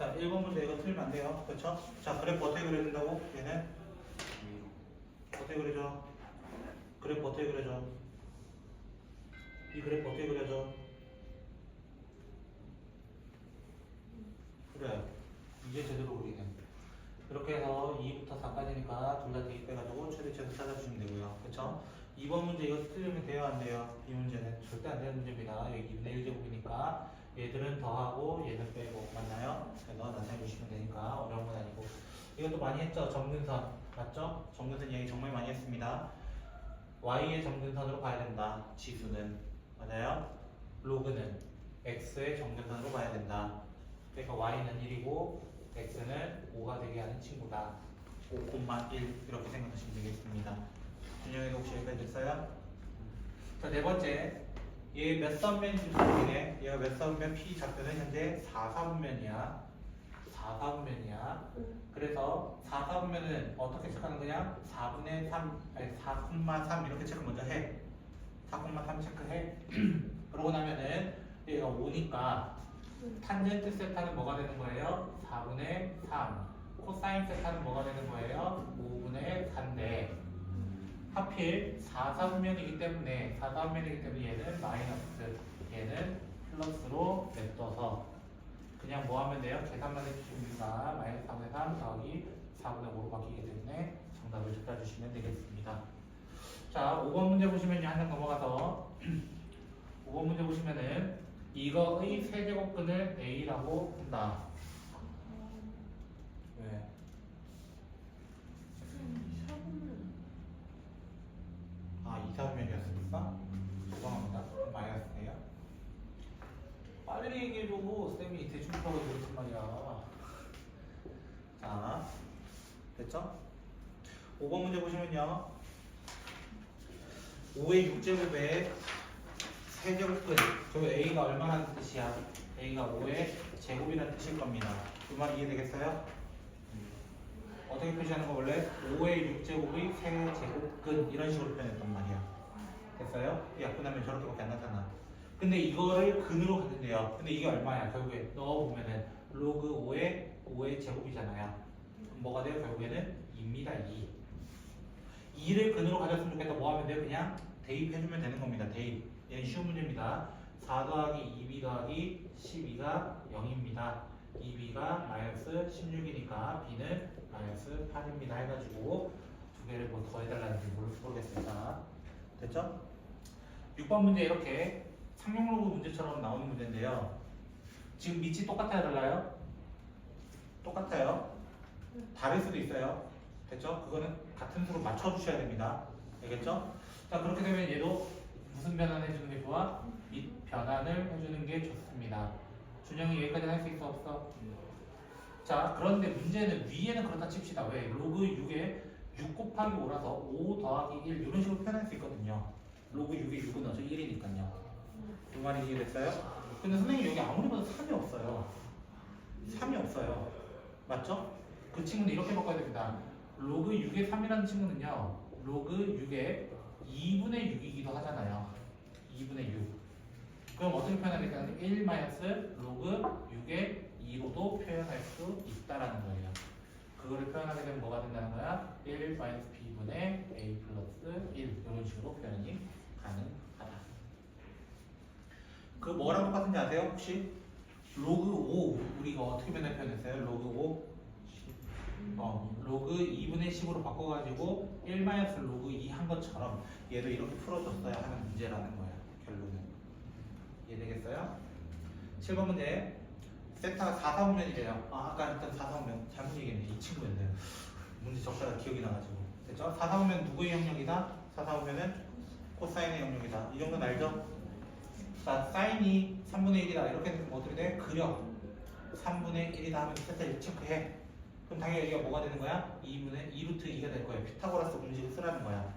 자, 1번 문제 이거 틀리면 안 돼요. 그렇죠? 자, 그래프 어떻게 그려야 된다고? 얘는 어떻게 그려져? 그래프 어떻게 그려져? 이 그래프 어떻게 그려져? 그래. 이게 제대로 그리네. 이렇게 해서 2부터 4까지니까 둘 다 대입해가지고 최대치에서 찾아주시면 되고요. 그쵸? 2번 문제 이거 틀리면 돼요? 안 돼요? 이 문제는 절대 안 되는 문제입니다. 여기 2분의 1제곱이니까 얘들은 더하고 얘는 빼고 맞나요? 그래서 나타내 주시면 되니까 어려운 건 아니고 이것도 많이 했죠? 점근선 맞죠? 점근선 얘기 정말 많이 했습니다. y의 점근선으로 봐야 된다. 지수는 맞아요? 로그는 x의 점근선으로 봐야 된다. 그러니까 y는 1이고 x는 5가 되게 하는 친구다. 5,1 이렇게 생각하시면 되겠습니다. 준영이도 혹시 여기까지 됐어요? 자, 네 번째. 얘 몇 선면인지 모르겠네. 얘가 몇 선면 P 좌표는 현재 4사분면이야. 4사분면이야. 그래서 4사분면은 어떻게 체크하는 거냐? 4분의 3, 아니 4,3 이렇게 체크 먼저 해. 4,3 체크해. 그러고 나면은 얘가 5니까 탄젠트 세타는 뭐가 되는 거예요? 4분의 3. 코사인 세타는 뭐가 되는 거예요? 5분의 4인데 하필 4사분면이기 때문에 얘는 마이너스, 얘는 플러스로 냅둬서 그냥 뭐 하면 돼요? 계산만 해주십니다. 마이너스 4분의 3 더하기 4분의 5로 바뀌기 때문에 정답을 찾아주시면 되겠습니다. 자, 5번 문제 보시면요. 한 장 넘어가서 5번 문제 보시면은 이거의 세제곱근을 A라고 한다. 왜? 아, 2사분면이었습니까? 죄송합니다. 마이너스네요. 빨리 얘기해주고 쌤이 대충 풀어가지고 그렇단 말이야. 자, 됐죠? 5번 문제 보시면요. 5의 6제곱에 세제곱근. 그 A가 얼마라는 뜻이야? A가 5의 제곱이라는 뜻일 겁니다. 그 말 이해되겠어요? 어떻게 표시하는 거 원래? 5의 6제곱의 세제곱근 이런 식으로 표현했단 말이야. 됐어요? 약분하면 저렇게밖에 안 나타나. 근데 이거를 근으로 갖는데요. 근데 이게 얼마야? 결국에 넣어보면은 로그 5의 제곱이잖아요. 뭐가 돼요? 결국에는 2입니다. 2. 2를 근으로 가졌으면 좋겠다. 뭐 하면 돼요? 그냥 대입해주면 되는 겁니다. 대입. 얘는 쉬운 문제입니다. 4 더하기 2b 더하기 12가 0입니다. 2b가 마이너스 16이니까 b는 마이너스 8입니다. 해가지고 두 개를 뭐 더해달라는지 모르겠습니다. 됐죠? 6번 문제 이렇게 상용로그 문제처럼 나오는 문제인데요. 지금 밑이 똑같아요? 달라요? 똑같아요. 다를 수도 있어요. 됐죠? 그거는 같은 수로 맞춰주셔야 됩니다. 알겠죠? 자, 그렇게 되면 얘도 무슨 변환 해주는 게 좋아? 밑 변환을 해주는 게 좋습니다. 준영이 여기까지 할 수 있어? 없어? 자, 그런데 문제는 위에는 그렇다 칩시다. 왜? 로그 6에 6 곱하기 5라서 5 더하기 1 이런 식으로 표현할 수 있거든요. 로그 6에 6은 어차피 1이니까요. 그 말이 이해됐어요? 근데 선생님 여기 아무리 봐도 3이 없어요. 3이 없어요. 맞죠? 그 친구는 이렇게 바꿔야 됩니다. 로그 6의 3이라는 친구는요. 로그 6의 2분의 6이기도 하잖아요. 2분의 6. 그럼 어떻게 표현하겠다는 1 마이너스 로그 6의 2로도 표현할 수 있다라는 거예요. 그거를 표현하게 되면 뭐가 된다는 거야? 1 마이너스 b분의 a 플러스 1 이런 식으로 표현이 가능하다. 그 뭐랑 똑같은지 아세요? 혹시? 로그 5 우리가 어떻게 맨날 표현했어요? 로그 5 로그 2분의 10으로 바꿔가지고 1 마이너스 로그 2 한 것처럼 얘도 이렇게 풀어줬어야 하는 문제라는 거야. 결론은 이해되겠어요? 7번 문제 세타가 4사분면이래요. 아까 일단 4사분면 잘못 얘기했네. 이 친구였네요. 문제 적다가 기억이 나가지고 됐죠? 4사분면 누구의 영역이다? 4사분면은 코사인의 영역이다. 이 정도는 알죠? 자, 사인이 3분의 1이다. 이렇게 되면 어떻게 돼? 그려 3분의 1이다 하면 세타를 체크해. 그럼 당연히 여기가 뭐가 되는 거야? 2분의 2루트 2가 될 거예요. 피타고라스 공식을 쓰라는 거야.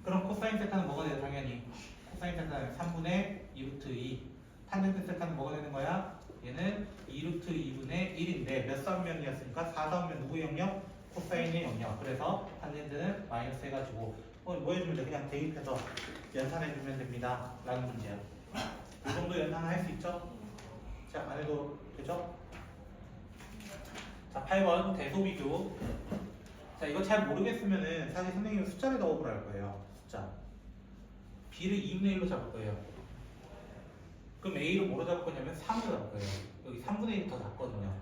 그럼 코사인 세타는 뭐가 돼요? 당연히 코사인 세타는 3분의 2루트 2. 탄젠트 세타는 뭐가 되는 거야? 얘는 2루트 2분의 1인데 몇 사분면이었으니까 4사분면 누구의 영역? 코사인의 영역. 그래서 탄젠트는 마이너스 해가지고 뭐 해주면 돼? 그냥 대입해서 연산해주면 됩니다. 라는 문제야. 이 정도 연산을 할 수 있죠? 자, 안 해도 되죠? 8번 대소비교. 자, 이거 잘 모르겠으면은 사실 선생님은 숫자를 넣어보라 할 거예요. 숫자. B를 2분의 1로 잡을 거예요. 그럼 A를 뭐로 잡을 거냐면 3으로 잡을 거예요. 여기 3분의 1이 더 작거든요.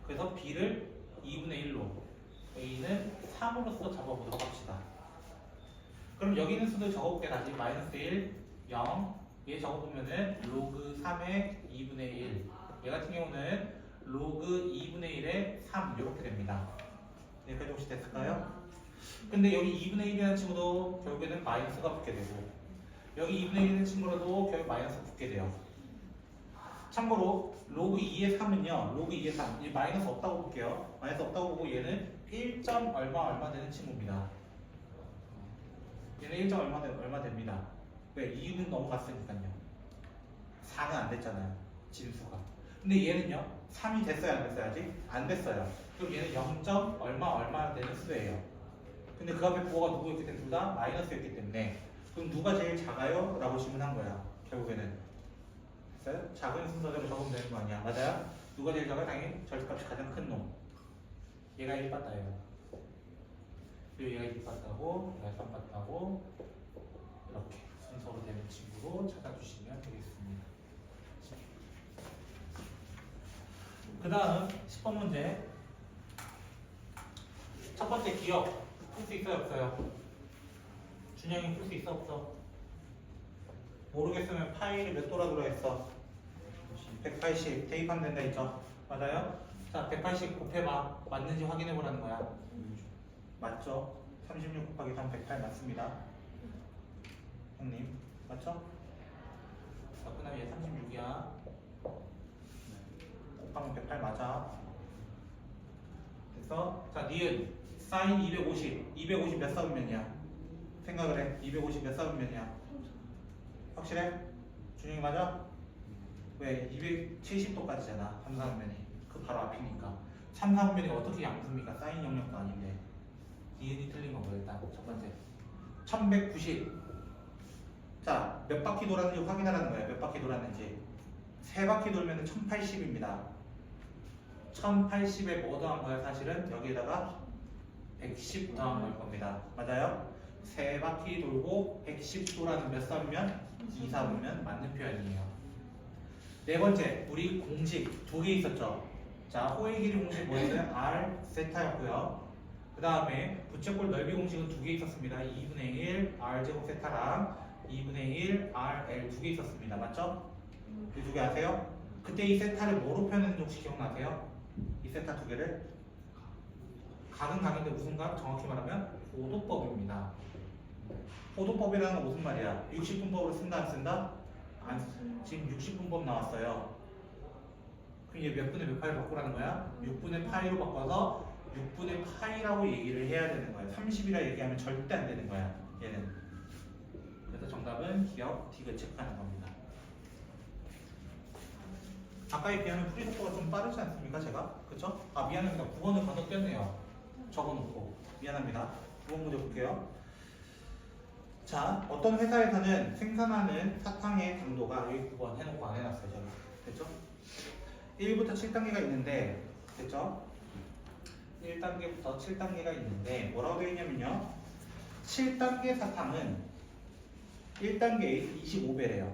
그래서 B를 2분의 1로, A는 3으로서 잡아보도록 합시다. 그럼 여기 있는 수도 적어볼게. 다시 마이너스 1, 0. 얘 적어보면은 로그 3의 2분의 1. 얘 같은 경우는 로그 2분의 1의 3 이렇게 됩니다. 여기까지 혹시 됐을까요? 근데 여기 2분의 1이라는 친구도 결국에는 마이너스가 붙게 되고, 여기 2분의 1이라는 친구라도 결국 마이너스 붙게 돼요. 참고로 로그 2의 3은요, 로그 2의 3, 이 마이너스 없다고 볼게요. 마이너스 없다고 보고 얘는 1점 얼마 되는 친구입니다. 얘는 1점 얼마 됩니다. 왜? 2는 넘어갔으니까요. 4는 안 됐잖아요. 진수가. 근데 얘는요, 3이 됐어요, 안 됐어요? 아직? 안 됐어요. 그럼 얘는 0점 얼마 되는 수예요. 근데 그 앞에 부호가 누구였기 때문에 둘 다 마이너스였기 때문에, 그럼 누가 제일 작아요? 라고 질문한 거야. 결국에는. 됐어요? 작은 순서대로 적으면 되는 거 아니야? 맞아요? 누가 제일 작아? 당연히 절대값이 가장 큰 놈. 얘가 1빠따예요. 그리고 얘가 2빠따고, 얘가 3빠따고, 이렇게 순서로 되는 친구로 찾아주시면 되겠습니다. 그 다음 10번 문제. 첫 번째 기억. 풀 수 있어요? 없어요? 준영이 풀 수 있어? 없어? 모르겠으면 파일이 몇 도라 들어있어? 180 대입하면 된다 했죠? 맞아요? 자, 180 곱해봐. 맞는지 확인해 보라는 거야. 맞죠? 36 곱하기 3 108 맞습니다. 형님 맞죠? 자, 그 다음에 얘 36이야. 곱하면 108 맞아. 됐어? 자, 니은 사인 250 250 몇 사분면이야? 생각을 해. 250 몇 사분면이야? 확실해? 준영이 맞아? 왜? 270도까지잖아 3사분면이. 그 바로 앞이니까. 3사분면이 어떻게 양수입니까? 사인 영역도 아닌데. 니은이 틀린 거고 일단 첫 번째 1190. 자, 몇 바퀴 돌았는지 확인하라는 거예요. 몇 바퀴 돌았는지. 세 바퀴 돌면 1080입니다. 1080에 뭐 더한 거야? 사실은 여기에다가 110 더한 걸 겁니다. 맞아요? 세 바퀴 돌고 110도라는 몇 사분면? 2사분면 맞는 표현이에요. 네 번째, 우리 공식 두 개 있었죠? 자, 호의 길이 공식 뭐였어요? R 세타였고요. 그 다음에 부채꼴 넓이 공식은 두 개 있었습니다. 2분의 1 R제곱 세타랑 2분의 1 RL 두 개 있었습니다. 맞죠? 이 두 개 아세요? 그때 이 세타를 뭐로 표현했는지 혹시 기억나세요? 이 세타 두 개를 각은 각인데 무슨 각? 정확히 말하면 호도법입니다. 호도법이라는 건 무슨 말이야? 60분법으로 쓴다 안 쓴다? 지금 60분법 나왔어요. 그럼 얘 몇 분의 몇 파이로 바꾸라는 거야? 6분의 파이로 바꿔서 6분의 파이라고 얘기를 해야 되는 거야. 30이라 얘기하면 절대 안 되는 거야. 얘는. 그래서 정답은 기억 D가 체크하는 겁니다. 아까에 비하면 풀이 속도가 좀 빠르지 않습니까? 제가? 그쵸? 아, 미안합니다. 9번을 건너뛰었네요. 적어놓고. 미안합니다. 9번 문제 볼게요. 자, 어떤 회사에서는 생산하는 사탕의 당도가 여기 9번 해놓고 안 해놨어요. 저기. 됐죠? 1부터 7단계가 있는데, 됐죠? 1단계부터 7단계가 있는데 뭐라고 되어 있냐면요. 7단계 사탕은 1단계에 25배래요.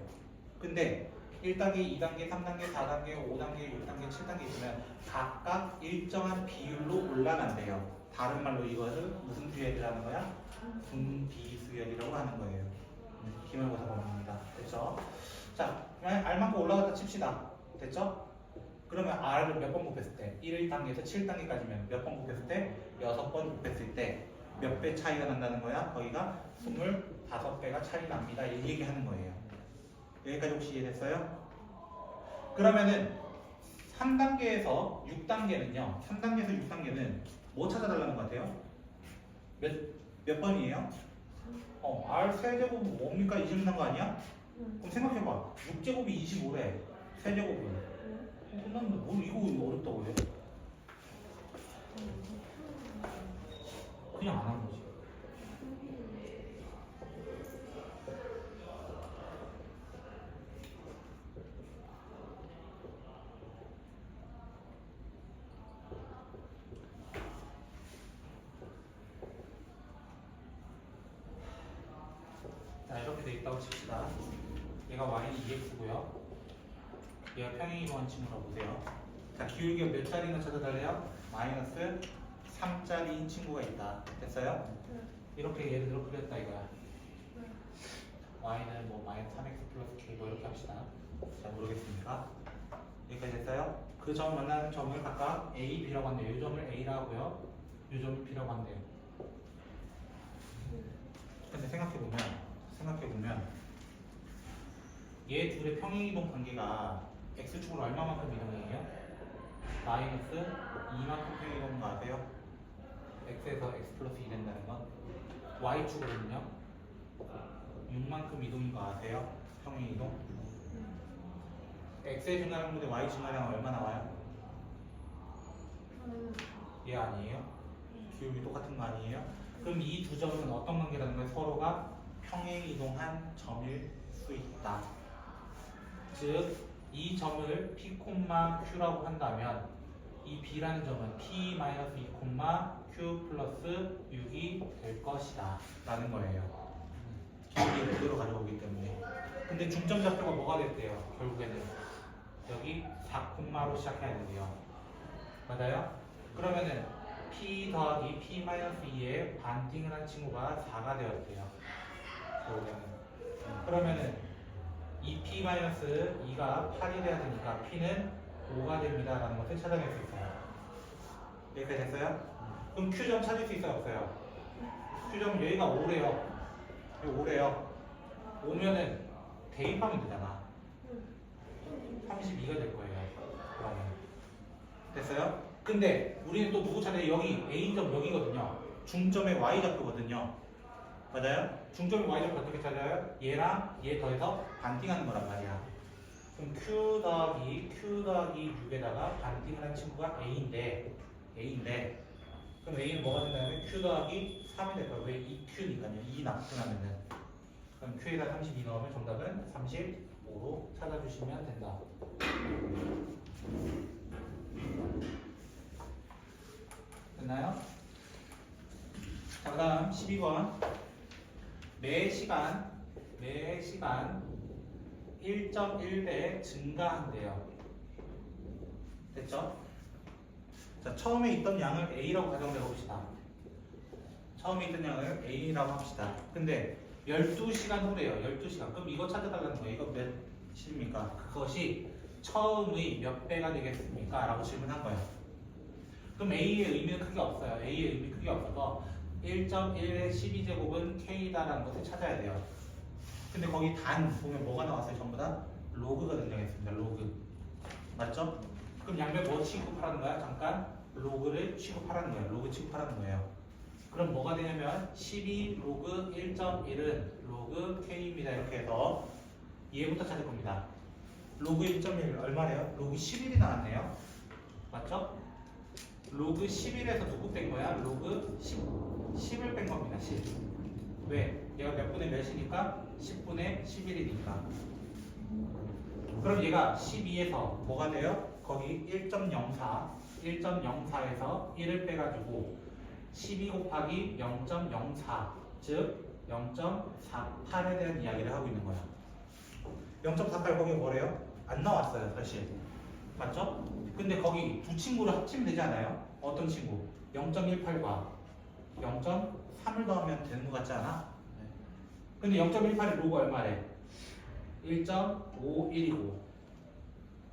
근데 1단계, 2단계, 3단계, 4단계, 5단계, 6단계, 7단계 있으면 각각 일정한 비율로 올라간대요. 다른 말로 이것을 무슨 수열이라는 거야? 분비수열이라고 하는 거예요. 기말고사 범위입니다. 됐죠? 자, R만큼 올라갔다 칩시다. 됐죠? 그러면 R을 몇 번 곱했을 때? 1단계에서 7단계까지면 몇 번 곱했을 때? 6번 곱했을 때 몇 배 차이가 난다는 거야? 거기가 25배가 차이 납니다. 이 얘기하는 거예요. 여기까지 혹시 이해됐어요? 그러면은 3단계에서 6단계는요. 3단계에서 6단계는 뭐 찾아달라는 것 같아요? 몇 번이에요? R 세제곱은 뭡니까? 이 질문한 거 아니야? 그럼 생각해봐. 6제곱이 25래. 세제곱은. 끝났는데 뭘 이거 어렵다고 해? 그냥 안 한 거지. 있다고 칩시다. 얘가 y는 2x고요. 얘가 평행이동한 친구라고 보세요. 자, 기울기가 몇 자리나 찾아달래요? 마이너스 3짜리인 친구가 있다. 됐어요? 이렇게 예를 들어 그렸다 이거야. y는 뭐 마이너스 3x 플러스 k 뭐 이렇게 합시다. 잘 모르겠습니까? 여기까지 됐어요? 그 점 만나는 점을 각각 a, b라고 한대요. 이 점을 a라고 하고요. 이 점을 b라고 한대요. 근데 생각해보면 얘 둘의 평행이동 관계가 x축으로 얼마만큼 이동이에요? 마이너스 2만큼 평행이동인 거 아세요? x에서 x 플러스 2 된다는 건 y축으로는요 6만큼 이동인 거 아세요? 평행이동. x의 증가량분의 y 증가량은 얼마 나와요? 얘 아니에요? 기울기 똑같은 거 아니에요? 그럼 이 두 점은 어떤 관계라는 거예요? 서로가 평행이동한 점일 수 있다. 즉, 이 점을 p, q라고 한다면 이 b라는 점은 p-2, q 플러스 6이 될 것이다 라는 거예요. 기울기를 그대로 가져오기 때문에. 근데 중점 좌표가 뭐가 됐대요? 결국에는 여기 4콤마로 시작해야 된대요. 맞아요? 그러면은 p 더하기 p-2에 반띵을 한 친구가 4가 되었대요. 결국에는. 그러면은 이 p-2가 8이 돼야 되니까 p는 5가 됩니다 라는 것을 찾아낼 수 있어요. 여기까지 됐어요? 그럼 q점 찾을 수 있어요? 없어요? q점 여기가 5래요. 여기 5래요. 5면은 대입하면 되잖아. 32가 될 거예요. 그러면 됐어요? 근데 우리는 또 누구 찾아요? 여기 A점 여기거든요. 중점의 Y좌표거든요. 맞아요? 중점의 Y좌표 어떻게 찾아요? 얘랑 얘 더해서 반띵하는 거란 말이야. 그럼 Q 더하기 6에다가 반띵을 한 친구가 A인데 그럼 A는 뭐가 된다면 Q 더하기 3이 될 거예요. 왜 2Q니까요. 2 납분하면은. 그럼 Q에다 32 넣으면 정답은 35로 찾아주시면 된다. 됐나요? 자, 그 다음 12번. 매 시간 1.1배 증가한대요. 됐죠? 자, 처음에 있던 양을 A라고 가정해 봅시다. 처음에 있던 양을 A라고 합시다. 근데 12시간 후래요. 12시간. 그럼 이거 찾아달라는 거예요. 이거 몇 시입니까? 그것이 처음의 몇 배가 되겠습니까? 라고 질문한 거예요. 그럼 A의 의미는 크게 없어요. A의 의미 크게 없어서 1.1의 12제곱은 K다라는 것을 찾아야 돼요. 근데 거기 단 보면 뭐가 나왔어요? 전부 다 로그가 등장했습니다. 로그. 맞죠? 그럼 양변 뭐 취급하라는 거야? 잠깐 로그를 취급하라는 거예요. 로그 취급하라는 거예요. 그럼 뭐가 되냐면 12 로그 1.1은 로그 K입니다. 이렇게 해서 얘부터 찾을 겁니다. 로그 1.1 얼마래요? 로그 11이 나왔네요. 맞죠? 로그 11에서 누구 뺀 거야? 로그 10을 뺀 겁니다. 10. 왜? 얘가 몇 분의 몇이니까? 10분의 11이니까. 그럼 얘가 12에서 뭐가 돼요? 거기 1.04에서 1을 빼가지고 12 곱하기 0.04 즉 0.48에 대한 이야기를 하고 있는 거야. 0.48 거기 뭐래요? 안 나왔어요 사실. 맞죠? 근데 거기 두 친구를 합치면 되지 않아요? 어떤 친구? 0.18과 0.3을 더하면 되는 것 같지 않아? 네. 근데 0.18이 로그 얼마래? 1.51이고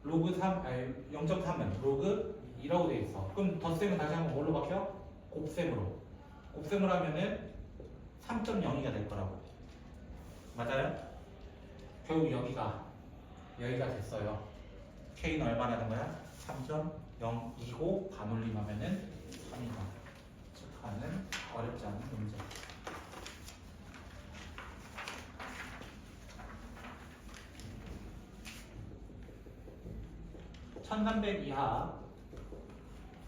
로그 3, 아니 0.3은 로그 2라고 돼 있어. 그럼 덧셈은 다시 한번 뭘로 바뀌어? 곱셈으로. 곱셈을 하면은 3.02가 될 거라고. 맞아요? 결국 여기가 됐어요. K는 얼마라는 거야? 3.02고 반올림하면은 3이다. 즉 하는 어렵지 않은 문제. (1300) 이하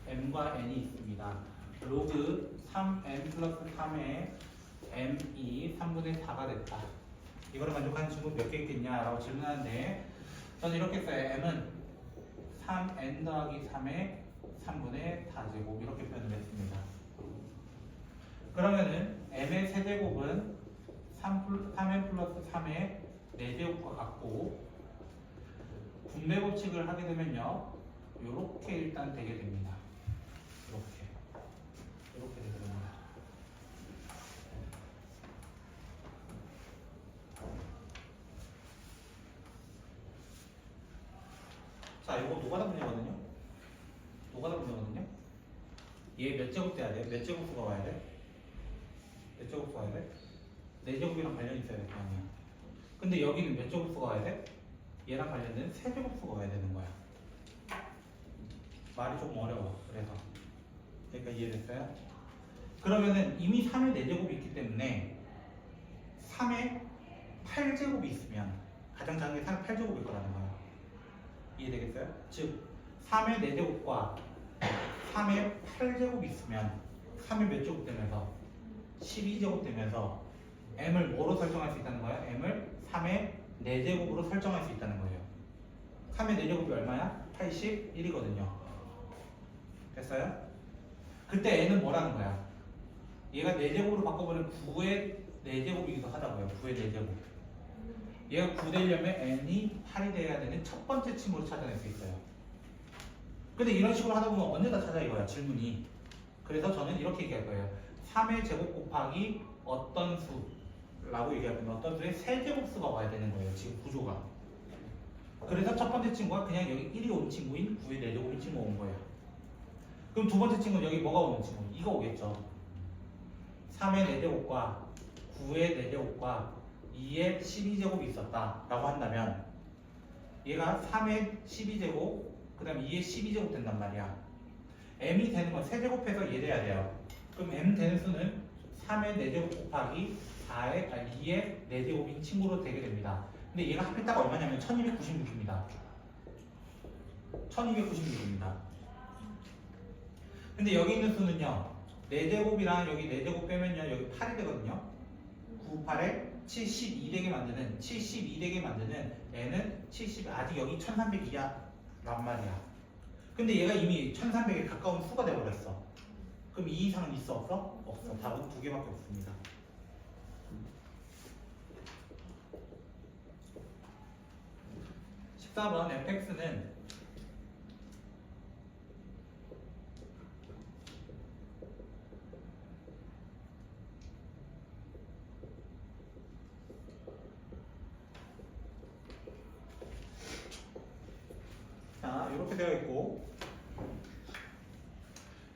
m과 n이 있습니다. 로그 3n 플러스 3의 m이 3분의 4가 됐다. 이거를 만족하는 친구 몇 개 있겠냐라고 질문하는데 저는 이렇게 써요. m은 3n 더하기 3의 3분의 4제곱 이렇게 표현을 했습니다. 그러면은 m의 세제곱은 3n 플러스 3의 4제곱과 같고 분배 법칙을 하게 되면요 요렇게 일단 되게 됩니다. 이렇게 되게 됩니다. 자, 이거 노가다 문제거든요. 노가다 문제거든요. 얘 몇 제곱 돼야 돼? 몇 제곱수가 와야 돼? 몇 제곱수가 와야 돼? 4제곱이랑 관련이 있어야 될 거 아니야. 근데 여기는 몇 제곱수가 와야 돼? 얘랑 관련된 3제곱수가 와야 되는 거야. 말이 조금 어려워. 그래서 그러니까 이해됐어요? 그러면은 이미 3의 4제곱이 있기 때문에 3의 8제곱이 있으면 가장 작은 게 3의 8제곱일 거라는 거야. 이해되겠어요? 즉 3의 4제곱과 3의 8제곱이 있으면 3의 몇 제곱 되면서 12제곱 되면서 m을 뭐로 설정할 수 있다는 거야? m을 3의 4제곱으로 설정할 수 있다는 거예요. 3의 4제곱이 얼마야? 81이거든요. 됐어요? 그때 n은 뭐라는 거야? 얘가 4제곱으로 바꿔버리면 9의 4제곱이기도 하다고요. 9의 4제곱. 얘가 9 되려면 n이 8이 돼야 되는 첫 번째 층으로 찾아낼 수 있어요. 근데 이런 식으로 하다 보면 언제 다 찾아 이거야 질문이. 그래서 저는 이렇게 얘기할 거예요. 3의 제곱 곱하기 어떤 수라고 얘기할 건데 어떤 수의 세제곱수가 와야 되는 거예요. 지금 구조가. 그래서 첫 번째 친구가 그냥 여기 1이 온 친구인 9의 4제곱인 친구가 온 거예요. 그럼 두 번째 친구는 여기 뭐가 오는 친구? 이거 오겠죠. 3의 4제곱과 9의 4제곱과 2의 12제곱이 있었다 라고 한다면 얘가 3의 12제곱 그 다음에 2의 12제곱 된단 말이야. m이 되는 건 세제곱해서 얘 돼야 돼요. 그럼 m 되는 수는 3의 4제곱 곱하기 2의 4제곱인 친구로 되게 됩니다. 근데 얘가 하필 딱 얼마냐면 1296입니다. 1296입니다. 근데 여기 있는 수는요 4제곱이랑 여기 4제곱 빼면요 여기 8이 되거든요. 9, 8에 72 되게 만드는 72 되게 만드는 n은 70 아직 여기 1300이야 란 말이야. 근데 얘가 이미 1300에 가까운 수가 돼버렸어. 그럼 이 이상은 있어 없어? 없어. 답은 2개밖에 없습니다. (14번) fx는 자 이렇게 되어 있고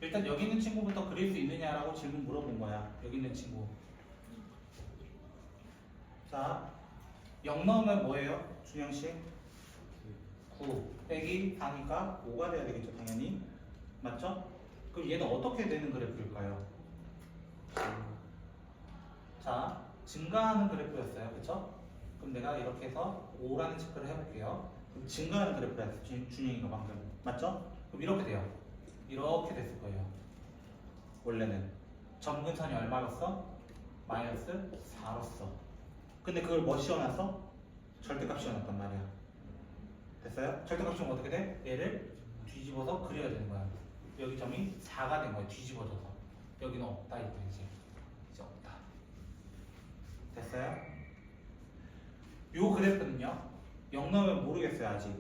일단 여기 있는 친구부터 그릴 수 있느냐라고 질문 물어본 거야. 여기 있는 친구. 자, 0 넣으면 뭐예요? 준영씨? 9 빼기 4니까 5가 돼야 되겠죠, 당연히. 맞죠? 그럼 얘는 어떻게 되는 그래프일까요? 자, 증가하는 그래프였어요. 그쵸? 그럼 내가 이렇게 해서 5라는 체크를 해볼게요. 그럼 증가하는 그래프였어, 준영이가 방금. 맞죠? 그럼 이렇게 돼요. 이렇게 됐을 거예요. 원래는 점근선이 얼마로써? 마이너스 4로써. 근데 그걸 뭐 씌워놨어? 절대값 씌워놨단 말이야. 됐어요? 절대값 씌우면 어떻게 돼? 얘를 뒤집어서 그려야 되는 거야. 여기 점이 4가 된 거야. 뒤집어져서. 여기는 없다 이거 이제 없다. 됐어요? 요 그래프는요 0 넣으면 모르겠어요 아직.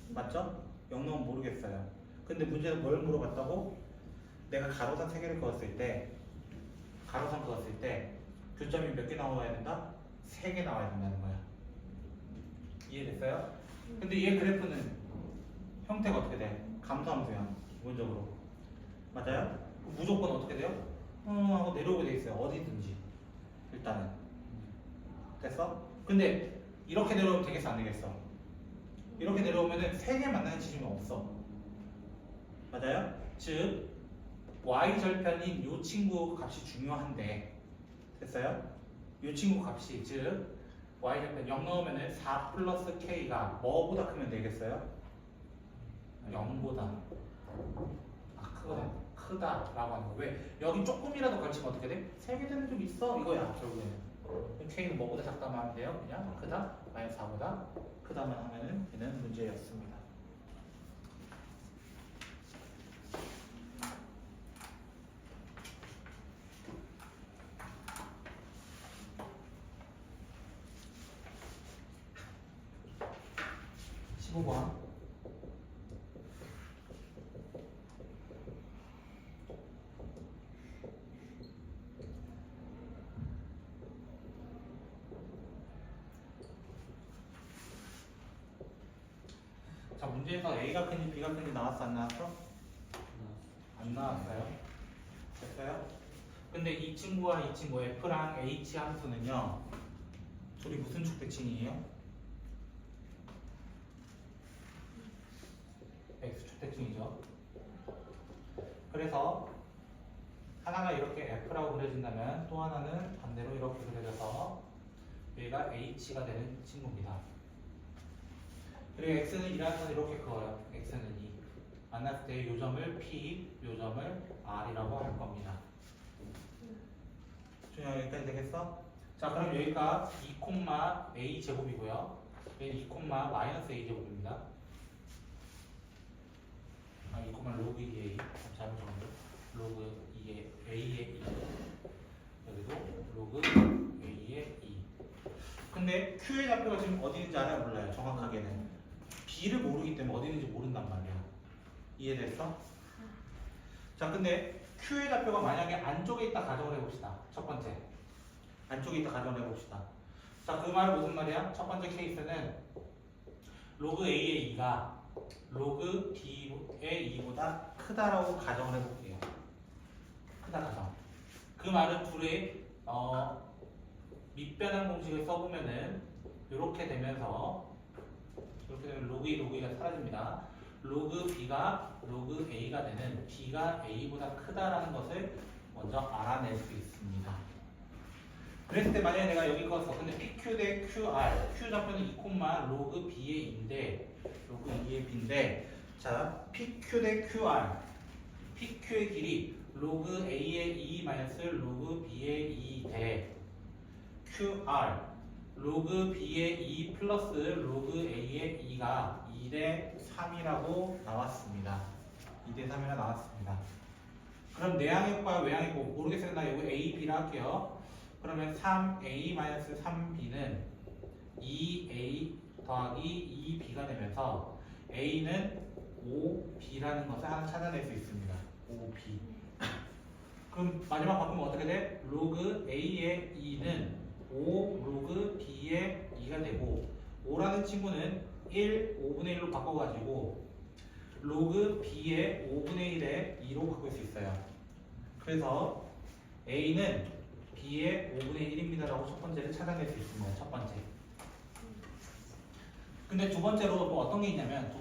맞죠? 0 넣으면 모르겠어요. 근데 문제는 뭘 물어봤다고? 내가 가로선 3개를 그었을 때 가로선 그었을 때 교점이 몇 개 나와야 된다? 3개 나와야 된다는 거야. 이해됐어요? 근데 얘 그래프는 형태가 어떻게 돼? 감소함수야 기본적으로. 맞아요? 무조건 어떻게 돼요? 하고 내려오게 돼 있어요. 어디든지 일단은. 됐어? 근데 이렇게 내려오면 되겠어 안 되겠어? 이렇게 내려오면은 3개 만나는 지점이 없어. 맞아요? 즉 y절편인 요 친구 값이 중요한데 됐어요? 요 친구 값이 즉 y절편 0 넣으면은 4 플러스 k가 뭐보다 크면 되겠어요? 0보다 크다라고 하는 거. 왜? 여기 조금이라도 걸치면 어떻게 돼? 3개 되는 좀 있어 이거야 결국에는. k는 뭐보다 작다만 하면 돼요? 그냥 크다? 마이너스 4보다 크다만 하면은 얘는 문제였습니다. 15번. 자, 문제에서 A가 큰지 B가 큰지 나왔어, 안 나왔어? 안 나왔어요. 됐어요? 근데 이 친구와 이 친구 F랑 H 함수는요, 둘이 무슨 축대칭이에요? X축대칭이죠. 그래서 하나가 이렇게 F라고 그려진다면 또 하나는 반대로 이렇게 그려져서 얘가 H가 되는 친구입니다. 그리고 X는 2라서 이렇게 그어요. X는 2. 만났을 때 요 점을 P, 요 점을 R이라고 할 겁니다. 준영 여기까지 되겠어? 자, 그럼 여기가 2, A 제곱이고요. 얘는 2, A 제곱입니다. 아, 2, 로그 2A. 잘못 적었네. 로그 2의 A의 2. 여기도 로그 A의 2. 근데 Q의 좌표가 지금 어디 있는지 알아요? 몰라요. 정확하게는. B를 모르기 때문에 어디 있는지 모른단 말이야. 이해됐어? 자, 근데 Q의 좌표가 만약에 안쪽에 있다 가정을 해봅시다. 첫 번째. 안쪽에 있다 가정을 해봅시다. 자, 그 말은 무슨 말이야? 첫 번째 케이스는 로그 A의 2가 로그 B의 2보다 크다라고 가정을 해볼게요. 크다 가정. 그 말은 둘의 밑변환 공식을 써보면은 이렇게 되면 로그 2, 로그 2가 사라집니다. 로그 B가 로그 A가 되는 B가 A보다 크다라는 것을 먼저 알아낼 수 있습니다. 그랬을 때 만약에 내가 여기 거 써. 근데 PQ 대 QR. Q 좌표는 2, 로그 B의 2인데 로그 2의 B인데 자, PQ 대 QR. PQ의 길이 로그 A의 2 마이너스 로그 B의 2 대 QR 로그 B의 2 플러스 로그 A의 2가 2 대 3이라고 나왔습니다. 2 대 3이라 나왔습니다. 그럼 내항의과 외항의과 모르겠어요. 나 여기 A, B라 할게요. 그러면 3A-3B는 2A 더하기 2B가 되면서 A는 5B라는 것을 하나 찾아낼 수 있습니다. 5B. 그럼 마지막 바꾸면 어떻게 돼? 로그 A의 2는 5 로그 B의 2가 되고 5라는 친구는 1, 5분의 1로 바꿔가지고 로그 B의 5분의 1에 2로 바꿀 수 있어요. 그래서 A는 B의 5분의 1입니다 라고 첫 번째를 찾아낼 수 있습니다. 첫 번째. 근데 두 번째로 또 어떤 게 있냐면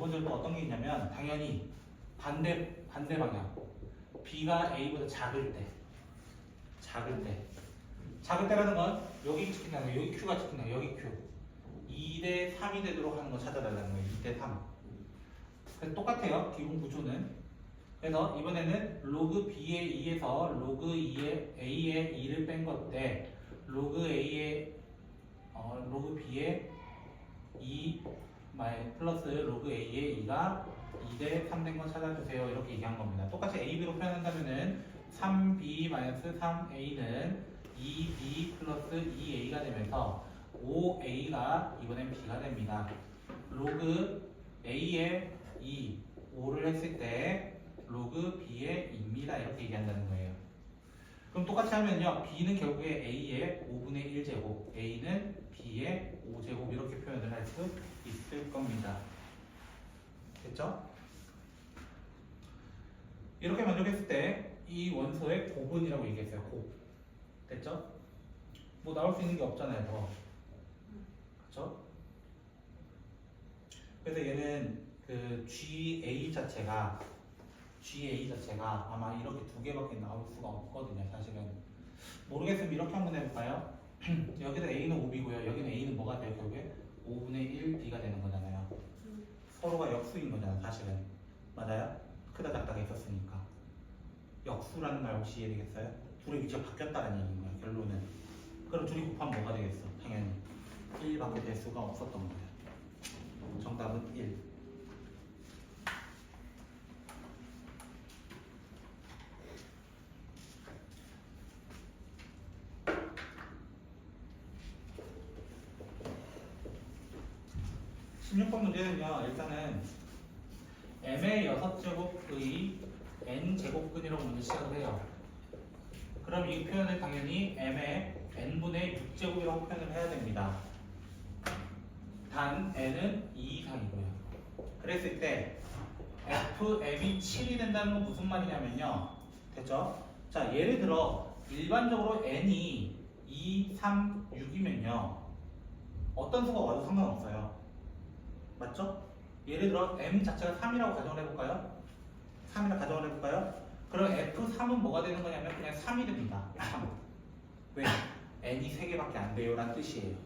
당연히 반대 방향. B가 A보다 작을 때라는 건 여기 찍힌다는 거, 여기 Q가 찍힌다는 거, 여기 Q. 2 대 3이 되도록 하는 거 찾아달라는 거예요. 2 대 3. 그래서 똑같아요. 기본 구조는. 그래서 이번에는 로그 B의 2에서 로그 A의 2를 뺀 건데 로그 B의 2 플러스 로그 A의 2가 2 대 3 된 거 찾아주세요. 이렇게 얘기한 겁니다. 똑같이 A, B로 표현한다면은 3B-3A는 2B 플러스 2A가 되면서 5A가 이번엔 B가 됩니다. 로그 A의 2, 5를 했을 때 로그 B의 2입니다. 이렇게 얘기한다는 거예요. 그럼 똑같이 하면요. B는 결국에 A의 5분의 1제곱, A는 B의 5제곱 이렇게 표현을 할 수 있을 겁니다. 됐죠? 이렇게 만족했을 때 이 원소의 곱은이라고 얘기했어요. 곱. 됐죠? 뭐 나올 수 있는 게 없잖아요. 더. 그렇죠? 그래서 얘는 그 GA 자체가 아마 이렇게 두 개밖에 나올 수가 없거든요. 사실은 모르겠으면 이렇게 한번 해볼까요? 여기는 A는 5B고요. 여기는 A는 뭐가 돼요? 결국에 5분의 1B가 되는 거잖아요. 서로가 역수인 거잖아요. 사실은 맞아요? 크다 작다가 있었으니까 역수라는 말 혹시 이해되겠어요? 둘의 위치가 바뀌었다는 얘기인 거예요. 결론은. 그럼 둘이 곱하면 뭐가 되겠어? 당연히 1밖에 될 수가 없었던 거예요. 정답은 1. 16번 문제는요, 일단은 m의 6제곱의 n제곱근이라고 먼저 시작을 해요. 그럼 이 표현을 당연히 m의 n분의 6제곱이라고 표현을 해야 됩니다. 단 n은 2 이상이고요. 그랬을 때 fm이 7이 된다는 건 무슨 말이냐면요. 됐죠? 자, 예를 들어 일반적으로 n이 2, 3, 6이면요. 어떤 수가 와도 상관없어요. 맞죠? 예를 들어 m 자체가 3이라고 가정을 해볼까요? 3이라고 가정을 해볼까요? 그럼 f3은 뭐가 되는 거냐면 그냥 3이 됩니다. 3. 왜? n이 3개밖에 안 돼요 라는 뜻이에요.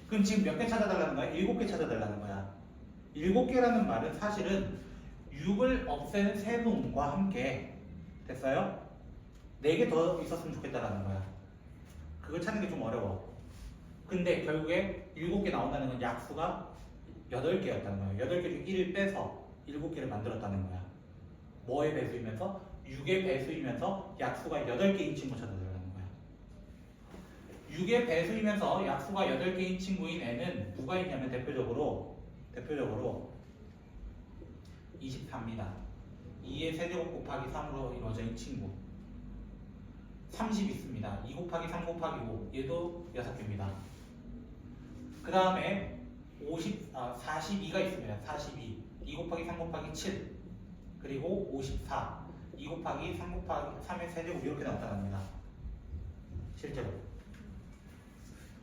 그럼 지금 몇 개 찾아달라는 거야? 7개 찾아달라는 거야. 7개라는 말은 사실은 6을 없애는 세분과 함께 됐어요? 4개 더 있었으면 좋겠다라는 거야. 그걸 찾는 게 좀 어려워. 근데 결국에 7개 나온다는 건 약수가 8개였다는 거야. 8개 중 1을 빼서 7개를 만들었다는 거야. 뭐의 배수이면서? 6의 배수이면서 약수가 8개인 친구 찾아달라는 거야. 6의 배수이면서 약수가 8개인 친구인 n은 누가 있냐면 대표적으로 24입니다. 2의 세제곱 곱하기 3으로 이루어진 친구. 30 있습니다. 2 곱하기 3 곱하기 5. 얘도 6개입니다. 그 다음에 42가 있습니다. 42. 2 곱하기 3 곱하기 7. 그리고 54. 2 곱하기 3 곱하기 3의 세제곱 이렇게 나타납니다. 실제로.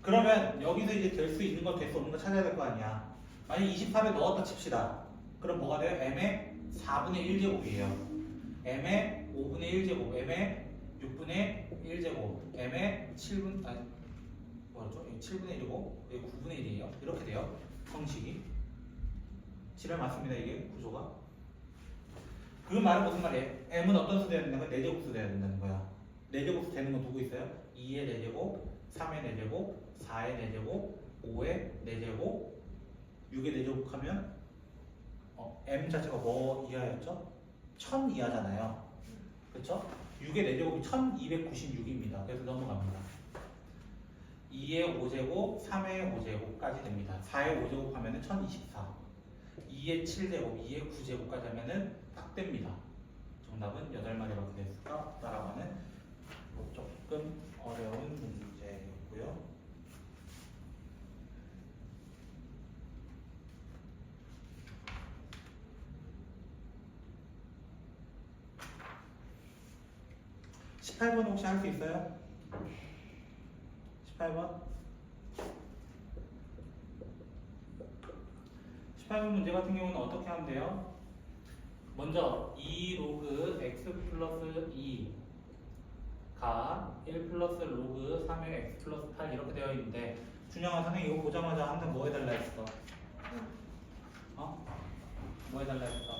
그러면 여기서 이제 될 수 있는 거 될 수 없는 거 찾아야 될 거 아니야. 만약 24를 넣었다 칩시다. 그럼 뭐가 돼요? m의 4분의 1제곱이에요. m의 5분의 1제곱, m의 6분의 1제곱, m의 7분, 뭐였죠? 7분의 1이고, 여기 9분의 1이에요. 이렇게 돼요. 형식이. 지랄 맞습니다, 이게 구조가. 그 말은 무슨 말이에요? m은 어떤 수 돼야 된다는 거야? 4제곱수 돼야 된다는 거야. 4제곱수 되는 건 누구 있어요? 2의 4제곱, 3의 4제곱, 4의 4제곱, 5의 4제곱, 6의 4제곱 하면 m 자체가 뭐 이하였죠? 1000 이하잖아요. 그렇죠? 6의 4제곱이 1296입니다. 그래서 넘어갑니다. 2의 5제곱, 3의 5제곱까지 됩니다. 4의 5제곱 하면은 1024. 2의 7제곱, 2의 9제곱까지 하면은 딱 됩니다. 정답은 8마리밖에 될 수가 없다라고 하는 조금 어려운 문제였고요. (18번) 혹시 할 수 있어요? 18번? 18번 문제 같은 경우는 어떻게 하면 돼요? 먼저 2 로그 x 플러스 2가 1 플러스 로그 3의 x 플러스 8 이렇게 되어 있는데 준영아 선생님 이거 보자마자 항상 뭐 해달라 했어? 뭐 해달라 했어?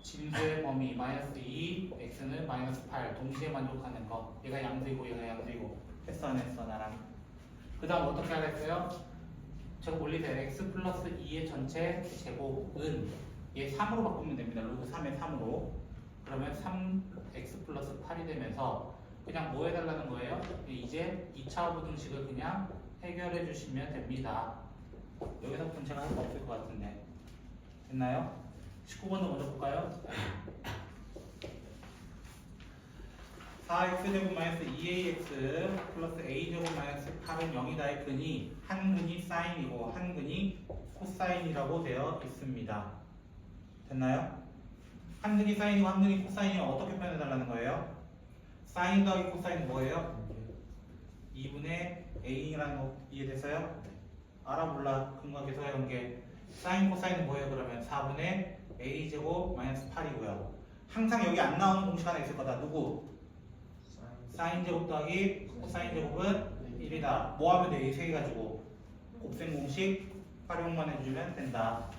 진수의 범위 마이너스 2, x는 마이너스 8 동시에 만족하는 거. 얘가 양수이고 얘가 양수이고 했어 안 했어 나랑? 그 다음 어떻게 하랬어요? 제곱 올리세요. x 플러스 2의 전체 제곱은 얘 3으로 바꾸면 됩니다. 로그 3의 3으로. 그러면 3x 플러스 8이 되면서 그냥 뭐 해달라는 거예요? 이제 2차 부등식을 그냥 해결해 주시면 됩니다. 여기서부터는 제가 할 거 없을 것 같은데 됐나요? 19번도 먼저 볼까요? 4x제곱 마이너스 2ax 플러스 a제곱 마이너스 8은 0이다의 근이 한 근이 사인이고 한 근이 코사인이라고 되어 있습니다. 됐나요? 한 근이 사인이고 한 근이 코사인이면 어떻게 표현해달라는 거예요? 사인 더하기 코사인은 뭐예요? 2분의 a라는 거 이해됐어요? 알아 몰라? 근과 계수의 관계. 사인 코사인은 뭐예요? 그러면 4분의 a제곱 마이너스 8이고요. 항상 여기 안 나오는 공식 하나 있을 거다. 누구? 사인 제곱 더하기 코사인 제곱은 1이다. 뭐 하면 돼? 이 3개 가지고 곱셈 공식 활용만 해주면 된다.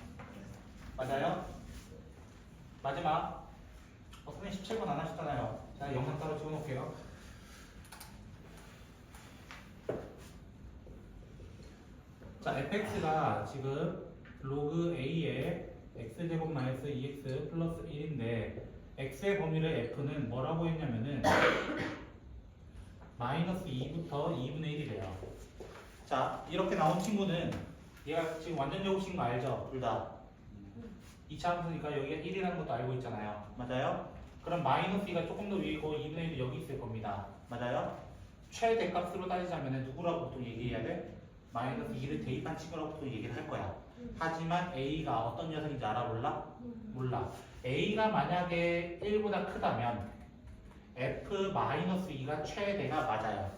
맞아요? 마지막 선생님 17번 안 하셨잖아요. 자, 영상 따로 찍어놓을게요. 자, fx가 지금 로그 a의 x제곱 마이너스 2x 플러스 1인데 x의 범위를 f는 뭐라고 했냐면은 마이너스 2부터 2분의 1이래요. 자, 이렇게 나온 친구는 얘가 지금 완전 제곱식인 거 알죠? 둘 다. 2차 함수니까 여기가 1이라는 것도 알고 있잖아요. 맞아요? 그럼 마이너스 2가 조금 더 위이고 2분의 1이 여기 있을 겁니다. 맞아요? 최대값으로 따지자면 누구라고 보통 얘기해야 돼? 마이너스 2를 대입한 친구라고 보통 얘기를 할 거야. 하지만 A가 어떤 녀석인지 알아? 몰라. A가 만약에 1보다 크다면 F-2가 최대가 맞아요.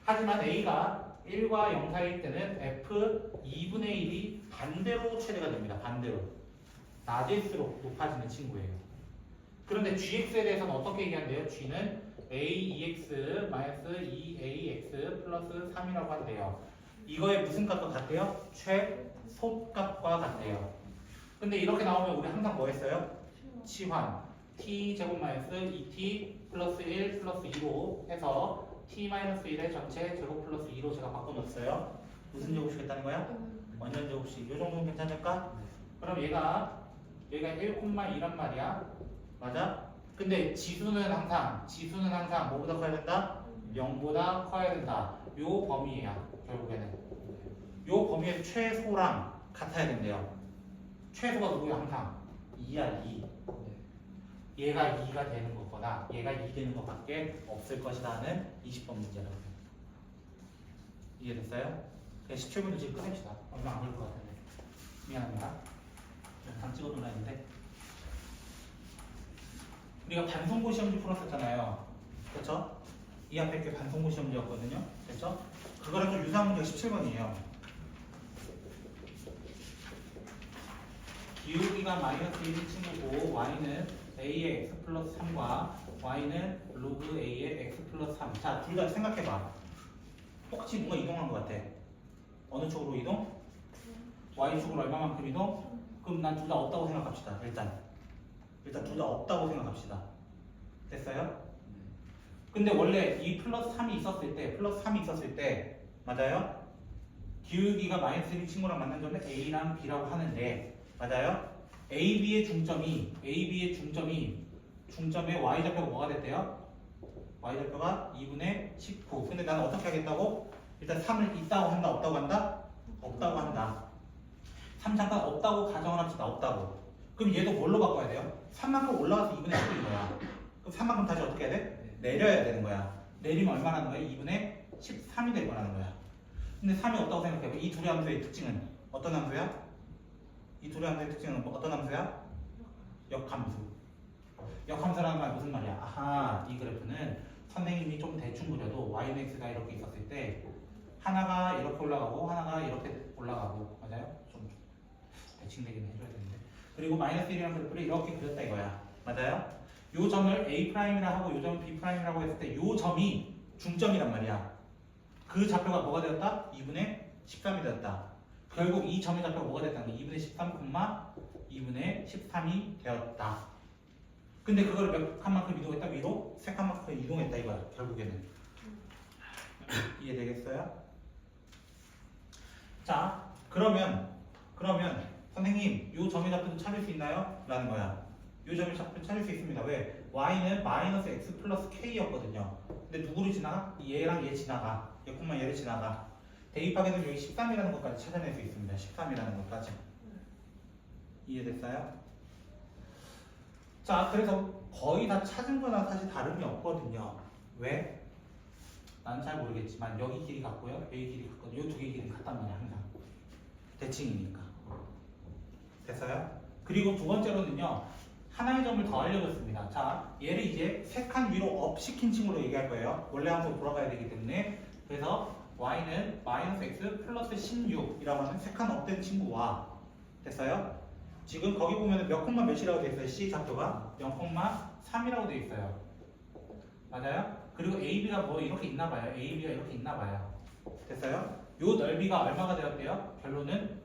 하지만 A가 1과 0 사이일 때는 F2분의 1이 반대로 최대가 됩니다. 반대로. 낮을수록 높아지는 친구예요. 그런데 GX에 대해서는 어떻게 얘기한대요? G는 AEX 마이너스 2AX 플러스 3이라고 한대요. 이거의 무슨 값과 같대요? 최소값과 같대요. 근데 이렇게 나오면 우리 항상 뭐 했어요? 치환. T제곱 마이너스 2T 플러스 1 플러스 2로 해서 T 마이너스 1의 전체 제곱 플러스 2로 제가 바꿔놓았어요. 무슨 제곱이겠다는 거야? 완전 제곱식. 이 정도는 괜찮을까? 그럼 얘가 1,2란 말이야. 맞아? 근데 지수는 항상 뭐보다 커야 된다? 0보다 커야 된다. 요 범위야. 결국에는 요 범위의 최소랑 같아야 된대요. 최소가 누구야? 항상 2야 2. 얘가 2가 되는 거거나 얘가 2 되는 것밖에 없을 것이라는 20번 문제라고. 이해됐어요? 17분도 지금 끝냅시다. 얼마 안 걸릴 것 같은데. 미안합니다. 다 찍어놓으라 했는데. 우리가 반송고 시험지 풀었었잖아요. 그렇죠? 이 앞에 게 반송고 시험지였거든요. 그렇죠? 그거랑 좀 유사한 문제가 17번이에요. 기울기가 마이너스 1인 친구고 y는 a의 x 플러스 3과 y는 로그 a의 x 플러스 3. 자, 둘 다 생각해봐. 똑같이 뭔가 이동한 것 같아. 어느 쪽으로 이동? y축으로 얼마만큼 이동? 그럼 난 둘 다 없다고 생각합시다. 일단 둘 다 없다고 생각합시다. 됐어요? 근데 원래 이 플러스 3이 있었을 때 맞아요? 기울기가 마이너스 1인 친구랑 만난 점은 a랑 b라고 하는데 맞아요? AB의 중점에 y좌표가 뭐가 됐대요? y좌표가 2분의 19. 근데 나는 어떻게 하겠다고? 일단 3을 있다고 한다, 없다고 한다? 없다고 한다. 3 잠깐 없다고 가정을 합시다. 없다고. 그럼 얘도 뭘로 바꿔야 돼요? 3만큼 올라가서 2분의 10인 거야. 그럼 3만큼 다시 어떻게 해야 돼? 내려야 되는 거야. 내리면 얼마라는 거야? 2분의 13이 될 거라는 거야. 근데 3이 없다고 생각해봐. 이 둘의 함수의 특징은 어떤 함수야? 이 둘의 함수의 특징은 어떤 함수야? 역함수. 역함수라는 말 무슨 말이야? 아하, 이 그래프는 선생님이 좀 대충 그려도 y는 x가 이렇게 있었을 때 하나가 이렇게 올라가고 하나가 이렇게 올라가고 맞아요? 좀 대칭 되긴 해줘야 되는데 그리고 마이너스 1이라는 그래프를 이렇게 그렸다 이거야. 맞아요? 요 점을 A'이라 하고 요 점을 B'이라고 했을 때 요 점이 중점이란 말이야. 그 좌표가 뭐가 되었다? 2분의 13이 되었다. 결국 이 점의 좌표가 뭐가 됐다는 거야? 2분의 13, 2분의 13이 되었다. 근데 그걸 몇 칸만큼 이동했다? 위로? 3칸만큼 이동했다 이거야. 결국에는. 이해되겠어요? 자, 그러면 선생님 이 점의 좌표도 찾을 수 있나요? 라는 거야. 이 점의 좌표 찾을 수 있습니다. 왜? y는 마이너스 x 플러스 k였거든요. 근데 누구를 지나가? 얘랑 얘 지나가. 얘뿐만 얘를 지나가. 대입하게 되면 여기 13이라는 것까지 찾아낼 수 있습니다. 13이라는 것까지. 이해됐어요? 자, 그래서 거의 다 찾은 거나 사실 다름이 없거든요. 왜? 나는 잘 모르겠지만 여기 길이 같고요. 여기 길이 같거든요. 이 두 개 길이 같단 말이야 항상. 대칭이니까. 됐어요? 그리고 두 번째로는요. 하나의 점을 더 알려줬습니다. 자, 얘를 이제 3칸 위로 업 시킨 친구로 얘기할 거예요. 원래 함수로 돌아가야 되기 때문에. 그래서 y는 마이너스 x 플러스 16이라고 하는 3칸 업된 친구와 됐어요? 지금 거기 보면 몇 콤마 몇이라고 되어 있어요? C 좌표가 0,3이라고 되어 있어요. 맞아요? 그리고 AB가 뭐 이렇게 있나 봐요. AB가 이렇게 있나 봐요. 됐어요? 요 넓이가 얼마가 되었대요? 결론은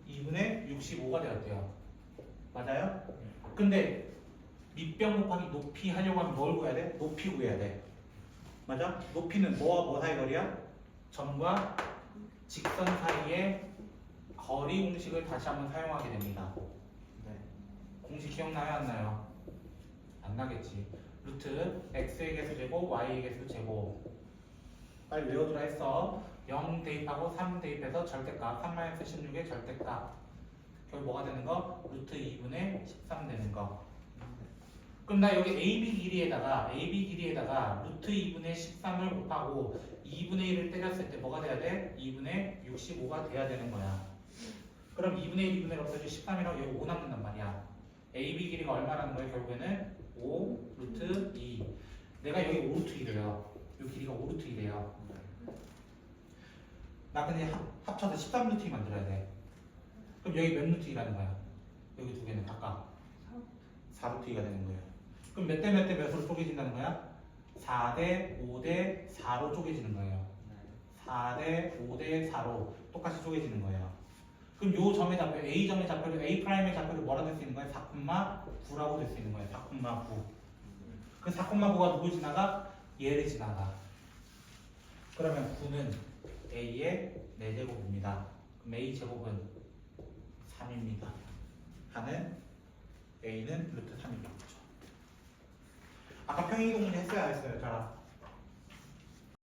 2분의 65가 되었대요. 맞아요? 근데 밑변 곱하기 높이 하려고 하면 뭘 구해야 돼? 높이 구해야 돼. 맞아? 높이는 뭐와 뭐 사이 거리야? 점과 직선 사이의 거리 공식을 다시 한번 사용하게 됩니다. 네. 공식 기억나요? 안 나요? 안 나겠지. 루트 x의 개수 제곱, y의 개수 제곱. 빨리 외워두라 했어. 0 대입하고 3 대입해서 절대값 3-16의 절대값 결국 뭐가 되는 거? 루트 2분의 13 되는 거. 그럼 나 여기 AB 길이에다가 루트 2분의 13을 곱하고 2분의 1을 때렸을 때 뭐가 돼야 돼? 2분의 65가 돼야 되는 거야. 그럼 2분의 1, 2분의 1 없어지고 13이라고 여기 5 남는단 말이야. AB 길이가 얼마라는 거야? 결국에는 5 루트 2. 내가 여기 5 루트 2래요. 이 길이가 5 루트 2래요. 나 근데 합쳐서 13 루트 2 만들어야 돼. 그럼 여기 몇 루트 2라는 거야? 여기 두 개는 각각 4 루트 2가 되는 거예요. 그럼 몇 대 몇 대 몇으로 쪼개진다는 거야? 4대 5대 4로 쪼개지는 거예요. 4대 5대 4로 똑같이 쪼개지는 거예요. 그럼 요 점의 좌표, A점의 좌표를 A'의 좌표를 뭐라 될 수 있는 거예요? 4,9라고 될 수 있는 거예요. 4,9. 그 4,9가 누구 지나가? 얘를 지나가. 그러면 9는 A의 4제곱입니다. 그럼 A 제곱은 3입니다. 하는 A는 루트 3이라고 하죠. 아까 평행이동문 했어야 했어요. 자,